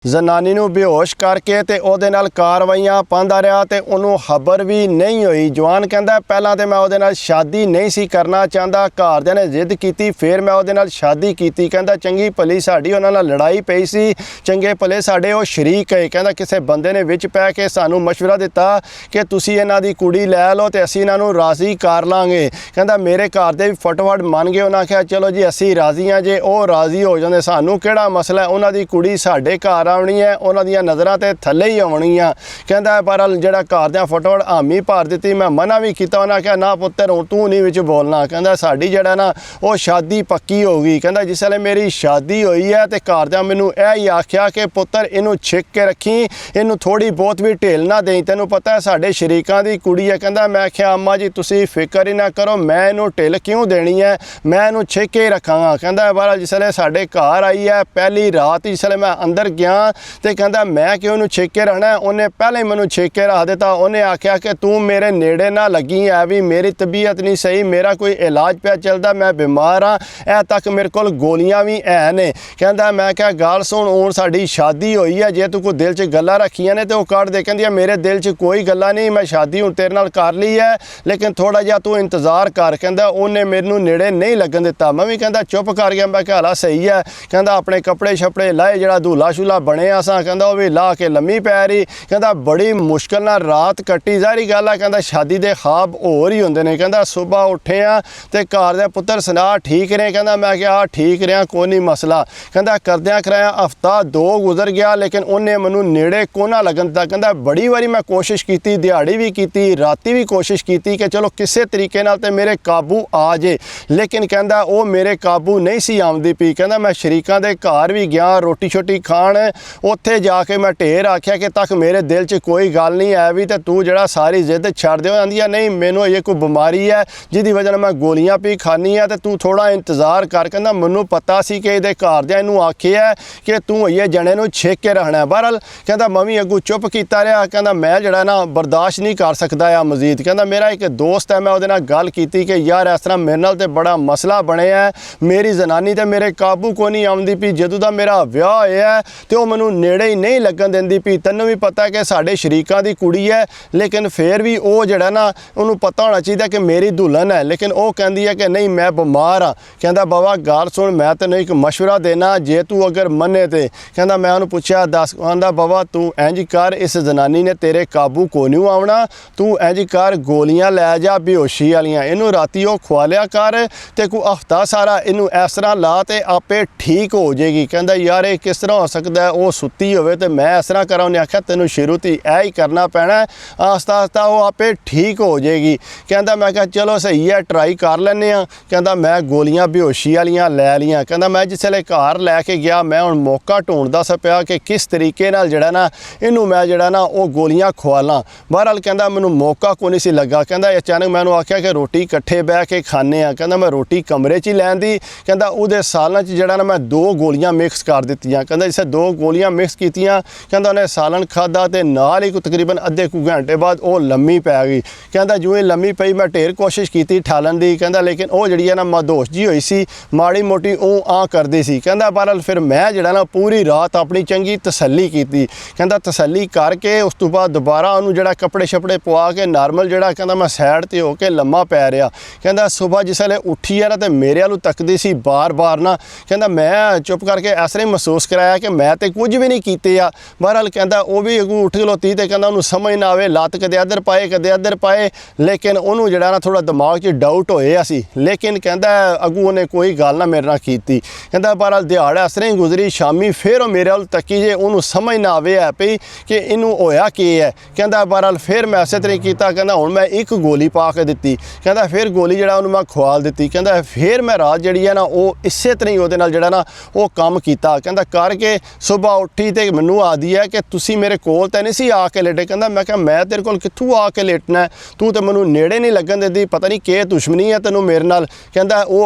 जनानी नूं बेहोश करके ते ओहदे नाल कार्रवाइयां पांदा रहा ते उन्होंने खबर भी नहीं हुई। जवान कहता पहला तो मैं ओहदे नाल शादी नहीं सी करना चाहता, घरदियां ने जिद की, फिर मैं ओहदे नाल शादी की। कहता चंगी भली साड़ी उन्हां नाल लड़ाई पई सी, चंगे भले साडे वो शरीक है। कहता किसी बंदे ने विच पै के सानू मशवरा दिता कि तुसीं इन्हां दी कुड़ी लै लो ते असीं इन्हां नूं राज़ी कर लांगे। कहता मेरे घर दे भी फटोफट मन गए, उन्हें आख्या चलो जी असीं राज़ी हाँ, जे वो राज़ी हो जाते सानू किहड़ा मसला है, उन्हां दी कुड़ी साडे घर आनी है, उन्होंने नज़रों ते थले ही आनी आ। कहता पर जो घरदियां फटोफट हामी भर दी, मैं मना भी किया, उन्हें आख्या ना पुत्तर हूँ तू नहीं विच बोलना। कहता साड़ी जड़ा ना वो शादी पक्की हो गई। कहता जिसले मेरी शादी हुई है तो घरदियां मैनू यही आख्या कि पुत्तर इनू छिक के रखी, इनू थोड़ी बहुत भी ढेल ना दें, तेनू पता है साडे शरीकां दी कुड़ी है। कहता मैं आख्या अम्मा जी तुसीं फिक्र ही ना करो, मैं इनू ढिल क्यों देनी है, मैं इनू छिक के ही रखांगा। कहता बार जिसले साडे घर आई है पहली रात जिसले मैं अंदर गया तो कहता मैं क्यों इनू छिक के रहना, उन्हें पहले ही मैनू छिक के रख दिता। उन्हें आख्या कि तू मेरे नेड़े ना लगी है, भी मेरी तबीयत नहीं सही, मेरा कोई इलाज पे चलता, मैं बीमार हाँ, ए तक मेरे को गोलियां भी है ने। कहता मैं क्या गल सुन, हूँ साड़ी शादी हुई है, जे तू कोई दिल च गल्लां रखियां ने तो वह कट दे। कहती मेरे दिल च कोई गल्लां नहीं, मैं शादी हूँ तेरे नाल कर ली है, लेकिन थोड़ा जिहा तू इंतज़ार कर। कहता उन्हें मैनू नेड़े नहीं लगन दिता। मैं भी कहता चुप कर गया, मैं क्या सही है। कहता अपने कपड़े शपड़े लाए, जड़ा दूल्हा शूल्हा बने असां, कहता वह भी ला के लम्मी पै रही। कहता बड़ी मुश्किल नाल रात कट्टी, जारी गल है। कहता शादी के ख्वाब होर ही होंदे ने। कहता सुबह उठे हाँ तो घर दे पुत्तर सुना ठीक रहे। कहता मैं क्या ठीक रहा, कोई नहीं मसला। कहता करद्या कराया हफ्ता दो गुजर गया, लेकिन उन्हें मैनू नेड़े कोना लगन दिता। कहता बड़ी बारी मैं कोशिश की, दिहाड़ी भी की, राती भी कोशिश की कि चलो किसी तरीके नाल ते मेरे काबू आ जे, लेकिन कहता वो मेरे काबू नहीं सी आउंदी पई। कहता मैं शरीकां दे घर भी गया रोटी शोटी खाण, उत्थे जाके मैं ढेर आख्या कि तक मेरे दिल च कोई गल नहीं है भी, तो तू जड़ा सारी जिद छड़ दे। आंदी नहीं मैनू ये कोई बीमारी है जिहदी वजह मैं गोलियां पी खानी है, तो तू थोड़ा इंतज़ार कर। कहता मैनू पता सी कि ये घरदियां इनू आखिया कि तू ये जने नू छिक के रखना। बहरहाल कहता मैं भी अगू चुप किया रहा। कहता मैं जड़ा ना बर्दाश्त नहीं कर सकता है मजीद। कहता मेरा एक दोस्त है, मैं उहदे नाल गल कीती कि यार इस तरह मेरे नाल ते बड़ा मसला बने है, मेरी जनानी तो मेरे काबू को नहीं आउंदी पई, जदों दा मेरा विआह होया है तो वह मैनू नेड़े ही नहीं लगन देंदी पई। तैनूं भी पता है कि साडे शरीकां दी कुड़ी है, लेकिन फिर भी वो जड़ा ना उन्होंने पता होना चाहिए कि मेरी दुल्हन है, लेकिन वो कहती है कि नहीं मैं बीमार हाँ। कहता बाबा गल सुन, मैं तेन एक मशवरा देना, जे तू अगर मने तो। कहता मैं उन्होंने पूछा दस, कहता बाबा तू इंज कर, इस जनानी ने तेरे काबू को नहीं आना, तू इंज कर गोलियां लै जा बेहोशी वालियां, इनू राती वो खुआ लिया कर, तो कोई हफ्ता सारा इनू इस तरह ला तो आपे ठीक हो जाएगी। कहता यार ये किस तरह हो सकता है, वो सुती होवे तो मैं इस तरह करा। उन्हें आख्या तेनों शुरू तो यह ही करना पैना, आस्ता आस्ता वो आपे ठीक हो जाएगी। कहता मैं क्या चलो सही है ट्राई कर लेने। कहता मैं गोलियां बेहोशी वालियां लै लियां। कहता मैं जिसले घर लैके गया मैं हुण मौका ढूंढदा सा पिया कि किस तरीके नाल जड़ा ना इनू मैं जड़ा ना वो गोलियां खुआ ला। बहरहाल कहता मैनू मौका को नहीं सी लगा। कहता अचानक मैनू आख्या कि रोटी इकट्ठे बह के खाने आ। कहता मैं रोटी कमरे च ही लैंदी। कहता उहदे सालन च जड़ा ना मैं दो गोलियां मिक्स कर दित्तियां। कहता जिसे दो गोलियां मिक्स कीतियां, कहता उन्हें सालन खादा तो नाल ही तकरीबन अद्धे कु घंटे बाद वो लम्मी पै गई। कहता जो ही लम्मी पई मैं ढेर कोशिश की ठालन दी। कहता लेकिन वो जी है ना मदहोश जी हुई सी, माड़ी मोटी आ करती सी। कहता बहरहाल फिर मैं जड़ा ना पूरी रात अपनी चंगी तसल्ली की। कहता तसल्ली करके उस तो बाद दोबारा उन्होंने जड़ा कपड़े शपड़े पवा के नॉर्मल जड़ा कहता मैं सैड ते होके लम्मा पै रहा। कहता सुबह जिसले उठी है ना तो मेरे वालों तकदी सी बार बार ना। कहता मैं चुप करके इस तरह महसूस कराया कि मैं तो कुछ भी नहीं कीते आ। बहरहाल कहता वो भी अगू उठ खलोती तो कहता उन्होंने समझ ना आए, लत्त कदे इधर पाए कदे इधर पाए, लेकिन उन्होंने जड़ा ना थोड़ा दिमाग च डाउट होया सी, लेकिन कहता अगू उन्हें कोई गल ना मेरे नाल कीती। कहता बहरहाल दिहाड़ इस तरह ही गुजरी, शामी फिर मेरे वाल तकी जे उन्होंने समझ ना आवे है पई कि इनू होया की है। कहता बहरहाल फिर मैं इस तरह किया। कहता हुण मैं एक गोली पा के दित्ती। कहता फिर गोली जड़ा उन्होंने मैं खुआल दित्ती। कहता फिर मैं रात जी है ना वो इस तरह ही वो जड़ा ना वो काम किया। कहता करके सुबह उठी तो मैनू आदि है कि तुसी मेरे कोल तो नहीं सी आके लेटे। कहता मैं क्या मैं तेरे कोल कित्थों आके लेटना है, तू तो मैनू नेड़े नहीं लगन देती, पता नहीं के दुश्मनी है तेनों मेरे नाल। कहता वो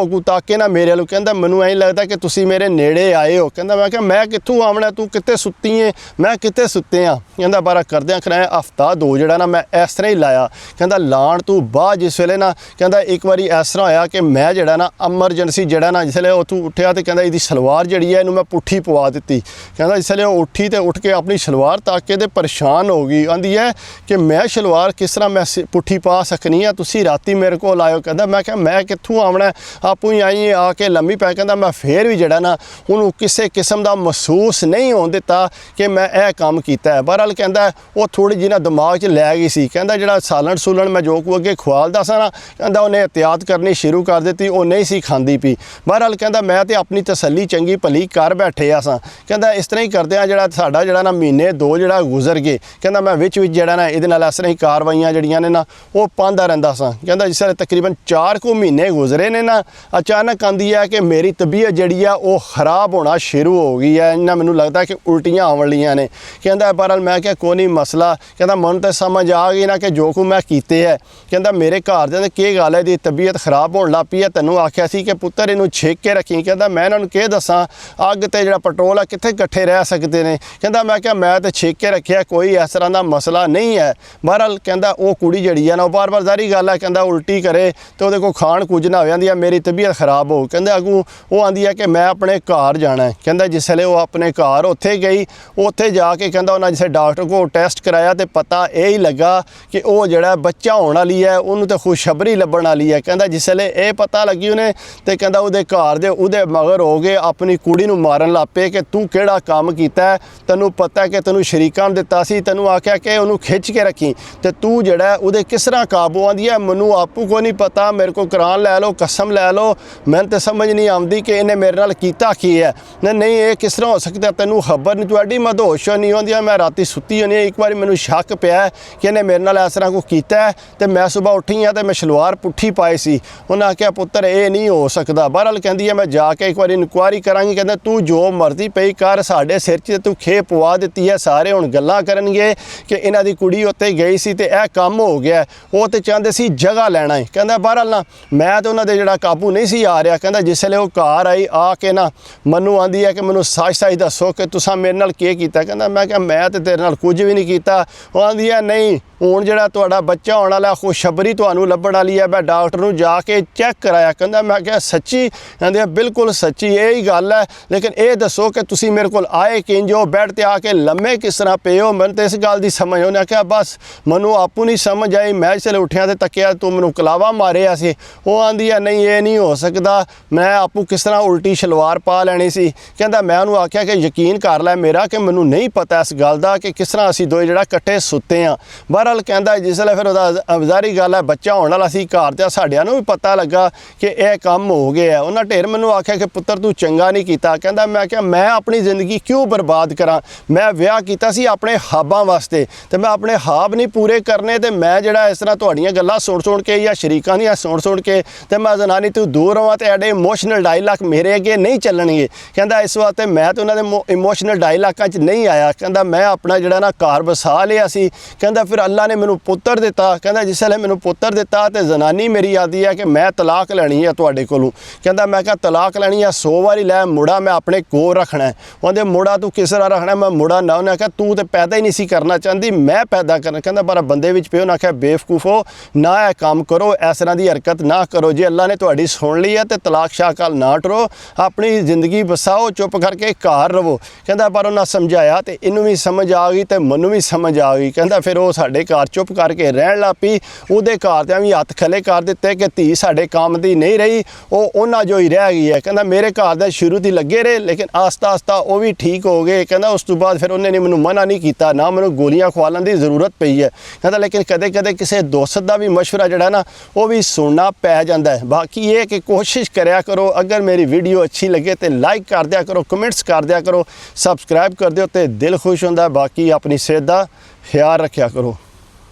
अगू ताके ना मेरे वालों, कहता मैनू ऐ लगता कि तुसी मेरे नेड़े आए हो। कहता मैं क्या मैं कित्थों आवना, तू कित्ते सुत्ती है, मैं कित्ते सुत्ते हाँ। कहता बारा करद्या कराया हफ्ता दो जड़ा ना मैं इस तरह ही लाया। कहता लाण तो बाद जिस वेले ना कहता एक बारी इस तरह होया कि मैं जड़ा ना एमरजेंसी जड़ा ना जिसले उतों उठ्या तो कहता इसकी सलवार जी है इनू मैं पुट्ठी पवा दी। कहता ਕਹਿੰਦਾ ਜਿਸ ਵੇਲੇ ਉਹ ਉੱਠੀ ਤੇ ਉੱਠ ਕੇ ਆਪਣੀ ਸ਼ਲਵਾਰ ਤੱਕ ਕੇ ਤੇ ਪਰੇਸ਼ਾਨ ਹੋ ਗਈ। ਆਂਦੀ ਹੈ ਕਿ ਮੈਂ ਸ਼ਲਵਾਰ ਕਿਸ ਤਰ੍ਹਾਂ ਮੈਂ ਪੁੱਠੀ ਪਾ ਸਕਣੀ ਆ, ਤੁਸੀਂ ਰਾਤੀ ਮੇਰੇ ਕੋਲ ਆਇਓ। ਕਹਿੰਦਾ ਮੈਂ ਕਿਹਾ ਮੈਂ ਕਿੱਥੋਂ ਆਉਣਾ, ਆਪੂ ਹੀ ਆਈ ਆ ਕੇ ਲੰਮੀ ਪੈ। ਕਹਿੰਦਾ ਮੈਂ ਫੇਰ ਵੀ ਜਿਹੜਾ ਨਾ ਉਹਨੂੰ ਕਿਸੇ ਕਿਸਮ ਦਾ ਮਹਿਸੂਸ ਨਹੀਂ ਹੋਣ ਦਿੱਤਾ ਕਿ ਮੈਂ ਇਹ ਕੰਮ ਕੀਤਾ ਹੈ। ਬਹਰਹਾਲ ਕਹਿੰਦਾ ਉਹ ਥੋੜ੍ਹੀ ਜਿਹੀ ਨਾ ਦਿਮਾਗ 'ਚ ਲੈ ਗਈ ਸੀ। ਕਹਿੰਦਾ ਜਿਹੜਾ ਸਾਲਣ ਸੂਲਣ ਮੈਂ ਜੋ ਕੁ ਅੱਗੇ ਖਵਾਲਦਾ ਸਾਂ ਨਾ, ਕਹਿੰਦਾ ਉਹਨੇ ਇਹਤਿਆਤ ਕਰਨੀ ਸ਼ੁਰੂ ਕਰ ਦਿੱਤੀ, ਉਹ ਨਹੀਂ ਸੀ ਖਾਂਦੀ ਪਈ। ਬਹਰਹਾਲ ਕਹਿੰਦਾ ਮੈਂ ਤੇ ਆਪਣੀ ਤਸੱਲੀ ਚੰਗੀ ਭਲੀ ਕਰ ਬੈਠੇ ਆ ਸਾਂ। ਕਹਿੰਦਾ ਇਸ ਤਰ੍ਹਾਂ ਹੀ ਕਰਦੇ ਆ ਜਿਹੜਾ ਸਾਡਾ ਜਿਹੜਾ ਨਾ ਮਹੀਨੇ 2 ਜਿਹੜਾ ਗੁਜ਼ਰ ਗਏ। ਕਹਿੰਦਾ ਮੈਂ ਵਿੱਚ ਜਿਹੜਾ ਨਾ ਇਹਦੇ ਨਾਲ ਇਸ ਤਰ੍ਹਾਂ ਹੀ ਕਾਰਵਾਈਆਂ ਜਿਹੜੀਆਂ ਨੇ ਨਾ ਉਹ ਪਾਉਂਦਾ ਰਹਿੰਦਾ ਸਾਂ। ਕਹਿੰਦਾ ਜਿਸ ਵੇਲੇ ਤਕਰੀਬਨ 4 ਕੁ ਮਹੀਨੇ ਗੁਜ਼ਰੇ ਨੇ ਨਾ, ਅਚਾਨਕ ਆਉਂਦੀ ਹੈ ਕਿ ਮੇਰੀ ਤਬੀਅਤ ਜਿਹੜੀ ਆ ਉਹ ਖਰਾਬ ਹੋਣਾ ਸ਼ੁਰੂ ਹੋ ਗਈ ਹੈ। ਇਹਨਾਂ ਮੈਨੂੰ ਲੱਗਦਾ ਕਿ ਉਲਟੀਆਂ ਆਉਣ ਲੀਆਂ ਨੇ। ਕਹਿੰਦਾ ਬਹਰਹਾਲ ਮੈਂ ਕਿਹਾ ਕੋਈ ਨਹੀਂ ਮਸਲਾ। ਕਹਿੰਦਾ ਮੈਨੂੰ ਤਾਂ ਸਮਝ ਆ ਗਈ ਨਾ ਕਿ ਜੋ ਕੁ ਮੈਂ ਕੀਤੇ ਹੈ। ਕਹਿੰਦਾ ਮੇਰੇ ਘਰਦਿਆਂ ਦੇ ਕੀ ਗੱਲ ਹੈ, ਇਹਦੀ ਤਬੀਅਤ ਖਰਾਬ ਹੋਣ ਲੱਗ ਪਈ ਹੈ, ਤੈਨੂੰ ਆਖਿਆ ਸੀ ਕਿ ਪੁੱਤਰ ਇਹਨੂੰ ਛੇਕ ਕੇ ਰੱਖੀ। ਕਹਿੰਦਾ ਮੈਂ ਇਹਨਾਂ ਨੂੰ ਕੀ ਦੱਸਾਂ, ਅੱਗ ਤੇ ਜਿਹੜਾ ਪੈਟਰੋਲ ਆ ਕਿੱਥੇ ਇਕੱਠੇ ਰਹਿ ਸਕਦੇ ਨੇ। ਕਹਿੰਦਾ ਮੈਂ ਕਿਹਾ ਮੈਂ ਤਾਂ ਛੇਕ ਕੇ ਰੱਖਿਆ, ਕੋਈ ਇਸ ਤਰ੍ਹਾਂ ਦਾ ਮਸਲਾ ਨਹੀਂ ਹੈ। ਬਹਰਹਾਲ ਕਹਿੰਦਾ ਉਹ ਕੁੜੀ ਜਿਹੜੀ ਆ ਨਾ ਉਹ ਬਾਰ-ਬਾਰ ਜ਼ਾਰੀ ਗੱਲ ਹੈ, ਕਹਿੰਦਾ ਉਲਟੀ ਕਰੇ ਤੇ ਉਹਦੇ ਕੋਲ ਖਾਣ ਕੁਝ ਨਾ ਹੋ ਜਾਂਦੀ ਆ, ਮੇਰੀ ਤਬੀਅਤ ਖਰਾਬ ਹੋ। ਕਹਿੰਦਾ ਅੱਗੋਂ ਉਹ ਆਂਦੀ ਹੈ ਕਿ ਮੈਂ ਆਪਣੇ ਘਰ ਜਾਣਾ। ਕਹਿੰਦਾ ਜਿਸ ਵੇਲੇ ਉਹ ਆਪਣੇ ਘਰ ਉੱਥੇ ਗਈ, ਉੱਥੇ ਜਾ ਕੇ ਕਹਿੰਦਾ ਉਹਨਾਂ ਜਿਸੇ ਡਾਕਟਰ ਕੋਲ ਟੈਸਟ ਕਰਾਇਆ ਤੇ ਪਤਾ ਇਹ ਹੀ ਲੱਗਾ ਕਿ ਉਹ ਜਿਹੜਾ ਬੱਚਾ ਹੋਣ ਵਾਲੀ ਹੈ ਉਹਨੂੰ ਤਾਂ ਖੁਸ਼ਖਬਰੀ ਲੱਭਣ ਵਾਲੀ ਹੈ। ਕਹਿੰਦਾ ਜਿਸ ਵੇਲੇ ਇਹ ਪਤਾ ਲੱਗੀ ਉਹਨੇ ਤੇ ਕਹਿੰਦਾ ਉਹਦੇ ਘਰ ਦੇ ਉਹਦੇ ਮਗਰ ਹੋ ਗਏ, ਆਪਣੀ ਕੁੜੀ ਨੂੰ ਮਾਰਨ ਲੱਗ ਪਏ ਕਿ ਤੂੰ ਕਿਹੜਾ ਕੰਮ ਕੀਤਾ, ਤੈਨੂੰ ਪਤਾ ਕਿ ਤੈਨੂੰ ਸ਼ਰੀਕਾਂ ਨੇ ਦਿੱਤਾ ਸੀ, ਤੈਨੂੰ ਆਖਿਆ ਕਿ ਉਹਨੂੰ ਖਿੱਚ ਕੇ ਰੱਖੀ ਤੇ ਤੂੰ ਜਿਹੜਾ ਉਹਦੇ ਕਿਸ ਤਰ੍ਹਾਂ ਕਾਬੂ ਆਂਦੀ ਹੈ, ਮੈਨੂੰ ਆਪੂ ਕੋਈ ਨਹੀਂ ਪਤਾ, ਮੇਰੇ ਕੋਲ ਕੁਰਾਨ ਲੈ ਲਓ, ਕਸਮ ਲੈ ਲਓ, ਮੈਨੂੰ ਤਾਂ ਸਮਝ ਨਹੀਂ ਆਉਂਦੀ ਕਿ ਇਹਨੇ ਮੇਰੇ ਨਾਲ ਕੀਤਾ ਕੀ ਹੈ। ਨਹੀਂ ਇਹ ਕਿਸ ਤਰ੍ਹਾਂ ਹੋ ਸਕਦਾ, ਤੈਨੂੰ ਖਬਰ ਨਹੀਂ, ਤੁਹਾਡੀ ਮਦਹੋਸ਼ ਨਹੀਂ ਹੁੰਦੀ, ਮੈਂ ਰਾਤੀ ਸੁੱਤੀ ਹੁੰਦੀ। ਇੱਕ ਵਾਰੀ ਮੈਨੂੰ ਸ਼ੱਕ ਪਿਆ ਕਿ ਇਹਨੇ ਮੇਰੇ ਨਾਲ ਇਸ ਤਰ੍ਹਾਂ ਕੁਛ ਕੀਤਾ ਤੇ ਮੈਂ ਸੁਬਾਹ ਉੱਠੀ ਹਾਂ ਤੇ ਮੈਂ ਸ਼ਲਵਾਰ ਪੁੱਠੀ ਪਾਈ ਸੀ। ਉਹਨਾਂ ਆਖਿਆ ਪੁੱਤਰ ਇਹ ਨਹੀਂ ਹੋ ਸਕਦਾ। ਬਹਰਹਾਲ ਕਹਿੰਦੀ ਹੈ ਮੈਂ ਜਾ ਕੇ ਇੱਕ ਵਾਰੀ ਇਨਕੁਆਇਰੀ ਕਰਾਂਗੀ। ਕਹਿੰਦਾ ਤੂੰ ਜੋ ਮਰਜ਼ੀ ਪਈ ਕਰ, ਸਾਡੇ ਸਿਰ 'ਚ ਤੂੰ ਖੇ ਪਵਾ ਦਿੱਤੀ ਹੈ, ਸਾਰੇ ਹੁਣ ਗੱਲਾਂ ਕਰਨਗੇ ਕਿ ਇਹਨਾਂ ਦੀ ਕੁੜੀ ਉੱਤੇ ਗਈ ਸੀ ਤੇ ਇਹ ਕੰਮ ਹੋ ਗਿਆ, ਉਹ ਤੇ ਚਾਹੁੰਦੇ ਸੀ ਜਗ੍ਹਾ ਲੈਣਾ ਹੈ। ਕਹਿੰਦਾ ਬਹਰਹਾਲ ਨਾ ਮੈਂ ਤਾਂ ਉਹਨਾਂ ਦੇ ਜਿਹੜਾ ਕਾਬੂ ਨਹੀਂ ਸੀ ਆ ਰਿਹਾ। ਕਹਿੰਦਾ ਜਿਸ ਵੇਲੇ ਉਹ ਘਰ ਆਈ ਆ ਕੇ ਨਾ ਮੈਨੂੰ ਆਂਦੀ ਹੈ ਕਿ ਮੈਨੂੰ ਸੱਚ ਦੱਸੋ ਕਿ ਤੁਸੀਂ ਮੇਰੇ ਨਾਲ ਕੀ ਕੀਤਾ। ਕਹਿੰਦਾ ਮੈਂ ਕਿਹਾ ਮੈਂ ਤੇ ਤੇਰੇ ਨਾਲ ਕੁਝ ਵੀ ਨਹੀਂ ਕੀਤਾ। ਉਹ ਆਂਦੀ ਹੈ ਨਹੀਂ ਹੁਣ ਜਿਹੜਾ ਤੁਹਾਡਾ ਬੱਚਾ ਹੋਣ ਵਾਲਾ ਖੁਸ਼ਖਬਰੀ ਤੁਹਾਨੂੰ ਲੱਭਣ ਵਾਲੀ ਹੈ, ਮੈਂ ਡਾਕਟਰ ਨੂੰ ਜਾ ਕੇ ਚੈੱਕ ਕਰਾਇਆ। ਕਹਿੰਦਾ ਮੈਂ ਕਿਹਾ ਸੱਚੀ? ਕਹਿੰਦੇ ਬਿਲਕੁਲ ਸੱਚੀ ਇਹ ਹੀ ਗੱਲ ਹੈ, ਲੇਕਿਨ ਇਹ ਦੱਸੋ ਕਿ ਤੁਸੀਂ ਮੇਰੇ ਕੋਲ ਆਏ ਕਿੰਜ ਹੋ, ਬੈੱਡ ਤੇ ਆ ਕੇ ਲੰਮੇ ਕਿਸ ਤਰ੍ਹਾਂ ਪਏ ਹੋ, ਮੈਨੂੰ ਤਾਂ ਇਸ ਗੱਲ ਦੀ ਸਮਝ। ਉਹਨੇ ਆਖਿਆ ਬਸ ਮੈਨੂੰ ਆਪੂ ਨਹੀਂ ਸਮਝ ਆਈ, ਮੈਂ ਚਲੇ ਉੱਠਿਆ ਤੇ ਤੱਕਿਆ ਤੂੰ ਮੈਨੂੰ ਕਲਾਵਾ ਮਾਰਿਆ ਸੀ। ਉਹ ਆਂਦੀ ਹੈ ਨਹੀਂ ਇਹ ਨਹੀਂ ਹੋ ਸਕਦਾ, ਮੈਂ ਆਪੂ ਕਿਸ ਤਰ੍ਹਾਂ ਉਲਟੀ ਸ਼ਲਵਾਰ ਪਾ ਲੈਣੀ ਸੀ। ਕਹਿੰਦਾ ਮੈਂ ਉਹਨੂੰ ਆਖਿਆ ਕਿ ਯਕੀਨ ਕਰ ਲੈ ਮੇਰਾ ਕਿ ਮੈਨੂੰ ਨਹੀਂ ਪਤਾ ਇਸ ਗੱਲ ਦਾ ਕਿ ਕਿਸ ਤਰ੍ਹਾਂ ਅਸੀਂ ਦੋਏ ਜਿਹੜਾ ਇਕੱਠੇ ਸੁੱਤੇ ਹਾਂ। ਬਹਰਹਾਲ ਕਹਿੰਦਾ ਜਿਸ ਵੇਲੇ ਫਿਰ ਉਹਦਾ ਜ਼ਾਰੀ ਗੱਲ ਹੈ ਬੱਚਾ ਹੋਣ ਵਾਲਾ ਸੀ ਘਰ ਤੇ ਸਾਡਿਆਂ ਨੂੰ ਵੀ ਪਤਾ ਲੱਗਾ ਕਿ ਇਹ ਕੰਮ ਹੋ ਗਿਆ। ਉਹਨਾਂ ਢੇਰ ਮੈਨੂੰ ਆਖਿਆ ਕਿ ਪੁੱਤਰ ਤੂੰ ਚੰਗਾ ਨਹੀਂ ਕੀਤਾ। ਕਹਿੰਦਾ ਮੈਂ ਕਿਹਾ ਮੈਂ ਆਪਣੀ ਜ਼ਿੰਦਗੀ ਕਿਉਂ ਬਰਬਾਦ ਕਰਾਂ, ਮੈਂ ਵਿਆਹ ਕੀਤਾ ਸੀ ਆਪਣੇ ਹਾਬਾਂ ਵਾਸਤੇ ਤੇ ਮੈਂ ਆਪਣੇ ਹਾਬ ਨਹੀਂ ਪੂਰੇ ਕਰਨੇ ਤੇ ਮੈਂ ਜਿਹੜਾ ਇਸ ਤਰ੍ਹਾਂ ਤੁਹਾਡੀਆਂ ਗੱਲਾਂ ਸੁਣ ਕੇ ਜਾਂ ਸ਼ਰੀਕਾਂ ਦੀਆਂ ਸੁਣ ਕੇ ਤੇ ਮੈਂ ਜ਼ਨਾਨੀ ਤੂੰ ਦੂਰ ਰਵਾਂ ਤੇ ਐਡੇ ਇਮੋਸ਼ਨਲ ਡਾਇਲਾਗ ਮੇਰੇ ਅੱਗੇ ਨਹੀਂ ਚੱਲਣਗੇ। ਕਹਿੰਦਾ ਇਸ ਵਾਸਤੇ ਮੈਂ ਤਾਂ ਉਹਨਾਂ ਦੇ ਇਮੋਸ਼ਨਲ ਡਾਇਲਾਗਾਂ 'ਚ ਨਹੀਂ ਆਇਆ। ਕਹਿੰਦਾ ਮੈਂ ਆਪਣਾ ਜਿਹੜਾ ਨਾ ਘਰ ਵਸਾ ਲਿਆ ਸੀ। ਕਹਿੰਦਾ ਫਿਰ ਅੱਲਾ ਨੇ ਮੈਨੂੰ ਪੁੱਤਰ ਦਿੱਤਾ। ਕਹਿੰਦਾ ਜਿਸ ਵੇਲੇ ਮੈਨੂੰ ਪੁੱਤਰ ਦਿੱਤਾ ਤੇ ਜ਼ਨਾਨੀ ਮੇਰੀ ਆਦੀ ਹੈ ਕਿ ਮੈਂ ਤਲਾਕ ਲੈਣੀ ਹੈ ਤੁਹਾਡੇ ਕੋਲੋਂ। ਕਹਿੰਦਾ ਮੈਂ ਕਿਹਾ ਤਲਾਕ ਲੈਣੀ ਹੈ 100 ਵਾਰੀ ਲੈ, ਮੁੰਡਾ ਮੈਂ ਆਪਣੇ ਕੋਲ ਰੱਖਣਾ। ਉਹਦੇ ਮੁੰਡਾ ਤੂੰ ਕਿਸ ਤਰ੍ਹਾਂ ਰੱਖਣਾ, ਮੈਂ ਮੁੰਡਾ ਨਾ। ਉਹਨੇ ਆਖਿਆ ਤੂੰ ਤੇ ਪੈਦਾ ਹੀ ਨਹੀਂ ਸੀ ਕਰਨਾ ਚਾਹੁੰਦੀ, ਮੈਂ ਪੈਦਾ ਕਰਨਾ। ਕਹਿੰਦਾ ਪਰ ਬੰਦੇ ਵਿੱਚ ਪਿਓ। ਉਹਨੇ ਆਖਿਆ ਬੇਵਕੂਫੋ ਨਾ ਇਹ ਕੰਮ ਕਰੋ, ਇਸ ਤਰ੍ਹਾਂ ਦੀ ਹਰਕਤ ਨਾ ਕਰੋ, ਜੇ ਅੱਲਾ ਨੇ ਤੁਹਾਡੀ ਸੁਣ ਲਈ ਹੈ ਤੇ ਤਲਾਕ ਸ਼ਾਕਾਲ ਨਾ ਟਰੋ, ਆਪਣੀ ਜ਼ਿੰਦਗੀ ਬਸਾਓ, ਚੁੱਪ ਕਰਕੇ ਘਰ ਰਵੋ। ਕਹਿੰਦਾ ਪਰ ਉਹਨਾਂ ਸਮਝਾਇਆ ਤੇ ਇਹਨੂੰ ਵੀ ਸਮਝ ਆ ਗਈ ਤੇ ਮੈਨੂੰ ਵੀ ਸਮਝ ਆ ਗਈ। ਕਹਿੰਦਾ ਫਿਰ ਉਹ ਸਾਡੇ ਘਰ ਚੁੱਪ ਕਰਕੇ ਰਹਿਣ ਲੱਗ ਪਈ। ਉਹਦੇ ਘਰ ਤੇ ਵੀ ਹੱਥ ਖਲੇ ਕਰ ਦਿੱਤੇ ਕਿ ਧੀ ਸਾਡੇ ਕੰਮ ਦੀ ਨਹੀਂ ਰਹੀ, ਉਹ ਉਹਨਾਂ ਜੋ ਹੀ ਰਹਿ ਗਈ ਹੈ। ਕਹਿੰਦਾ ਮੇਰੇ ਘਰ ਦੇ ਸ਼ੁਰੂ ਦੀ ਲੱਗੇ ਰਹੇ ਲੇਕਿਨ ਆਸਤਾ ਆਸਤਾ ਉਹ ਵੀ ਠੀਕ ਹੋ ਗਏ। ਕਹਿੰਦਾ ਉਸ ਤੋਂ ਬਾਅਦ ਫਿਰ ਉਹਨੇ ਨੇ ਮੈਨੂੰ ਮਨਾ ਨਹੀਂ ਕੀਤਾ, ਨਾ ਮੈਨੂੰ ਗੋਲੀਆਂ ਖਵਾਲਣ ਦੀ ਜ਼ਰੂਰਤ ਪਈ ਹੈ। ਕਹਿੰਦਾ ਲੇਕਿਨ ਕਦੇ ਕਦੇ ਕਿਸੇ ਦੋਸਤ ਦਾ ਵੀ ਮਸ਼ਵਰਾ ਜਿਹੜਾ ਨਾ ਉਹ ਵੀ ਸੁਣਨਾ ਪੈ ਜਾਂਦਾ ਹੈ। ਬਾਕੀ ਇਹ ਕਿ ਕੋਸ਼ਿਸ਼ ਕਰਿਆ ਕਰੋ, ਅਗਰ ਮੇਰੀ ਵੀਡੀਓ ਅੱਛੀ ਲੱਗੇ ਤੇ ਲਾਈਕ ਕਰ ਦਿਆ ਕਰੋ, ਕਮੈਂਟਸ ਕਰ ਦਿਆ ਕਰੋ, ਸਬਸਕ੍ਰਾਈਬ ਕਰ ਦਿਓ ਤੇ ਦਿਲ ਖੁਸ਼ ਹੁੰਦਾ। ਬਾਕੀ ਆਪਣੀ ਸਿਹਤ ਦਾ ਖਿਆਲ ਰੱਖਿਆ ਕਰੋ।